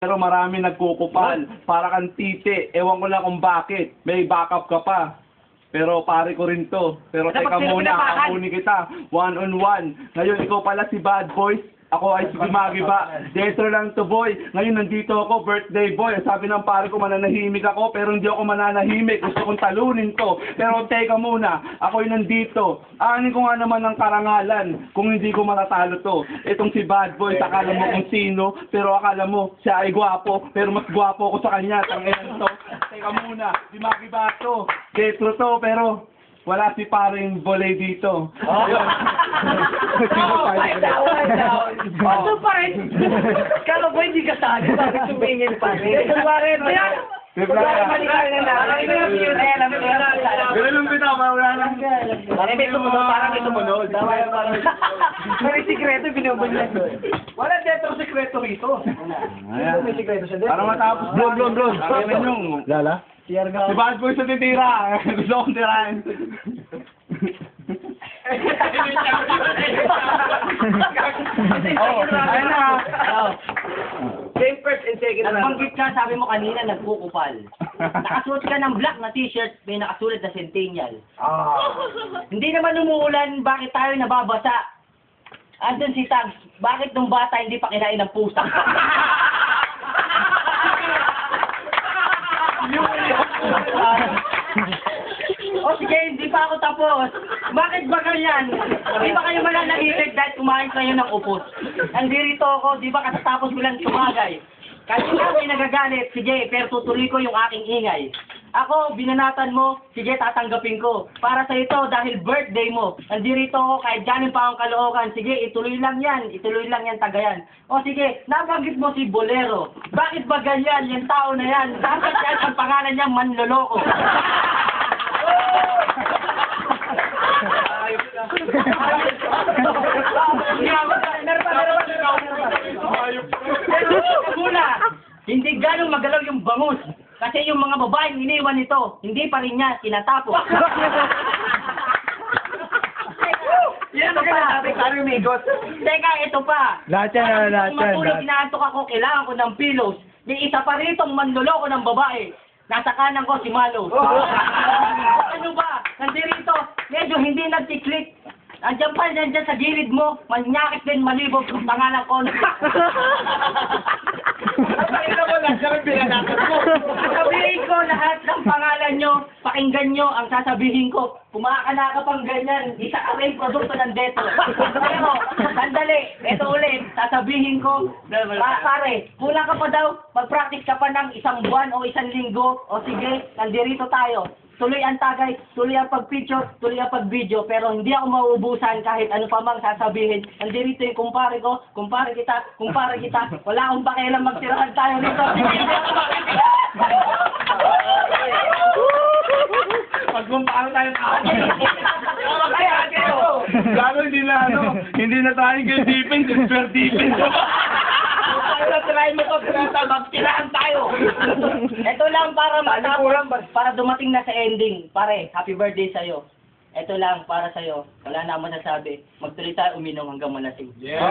Pero marami nagkukupal. Para kang titi. Ewan ko lang kung bakit. May backup ka pa. Pero pare ko rin to. Pero teka muna, kakunin kita. One-on-one. Ngayon, ikaw pala si Bad Boys. Ako ay si Magiba. Detro lang to, boy. Ngayon, nandito ako, birthday boy. Sabi ng pare ko, mananahimik ako. Pero hindi ako mananahimik. Gusto kong talunin to. Pero teka muna, ako'y nandito. Aanin ko nga naman ng karangalan kung hindi ko matatalo to. Itong si Bad Boy, akala mo kung sino. Pero akala mo, siya ay gwapo. Pero mas gwapo ako sa kanya. Tanginan to. Teka muna, si Magiba to. Detro to, pero wala si paring volay dito. Ayun. Ano pa rin? Kala ko hindi ka sali, bakit tumingin pa rin? Ganun lang bitaw, wala lang. Parang may tumunod. May sikreto, binubunyan. Wala detro sekreto rito. May sikreto siya din. Para matapos, blon. Akin yung Lala? si Bad Boy sa titira. Gusto kong tirahin. Ayun na. Same first and second round. Nabanggit ka, sabi mo kanina, nagkukupal. Nakasuot ka ng black na t-shirt, may nakasulat na Centennial. Hindi naman umuulan, bakit tayo nababasa? Andun si Tags, bakit nung bata hindi pa kinain ng pusa? O sige, hindi pa ako tapos. Bakit ba ganyan? Di ba kayo mananahimik dahil kumain kayo ng upos? Nandito ako, di ba katatapos ko lang sumagay? Kahit nga may nagagalit, sige, pero tutuloy ko yung aking ingay. Ako, binanatan mo, sige, tatanggapin ko. Para sa ito, dahil birthday mo, nandito ako, kahit galing pa akong Caloocan, sige, ituloy lang yan, Tagayan. O sige, nabanggit mo si Bolero. Bakit ba ganyan, yung tao na yan? Dapat yan ang pangalan niya, Manloloko. Muna, hindi ganong magalaw yung bangus. Kasi yung mga babaeng iniwan nito, hindi pa rin niya tinatapos. Yan ang sinasabi, parang migot. Teka, ito pa. Lahat yan. Matulog, inaantok ako, kailangan ko ng pillows. Di isa pa ritong manloloko ng babae. Nasa kanan ko si Malo. Ano ba? Nandito, medyo hindi nagtiklik. Nandiyan sa gilid mo, manyakit din malibog ng pangalan ko. Sabihin ko lahat ng pangalan nyo, pakinggan nyo ang sasabihin ko. Kumakana ka pang ganyan, isa ka rin produkto ng Detro. Pero, sandali, ito ulit, sasabihin ko, pare, kulang ka pa daw, mag-practice ka pa ng isang buwan o isang linggo, o sige, nandito tayo. Tuloy ang tagay, tuloy ang pag-picture, tuloy ang pag-video, pero hindi ako mauubusan kahit ano pa mang sasabihin. Nandito yung kumpare ko, kumpare kita, wala akong pakialam, magtirahan tayo nito. Pagkumpara tayo Lalo hindi na tayo kay defense, super defense. Try mo to, magtirahan tayo. Ito lang para dumating na sa ending. Pare, happy birthday sa'yo. Ito lang para sa'yo. Wala na ako masasabi. Magtuloy tayo uminom hanggang malasing. Yeah!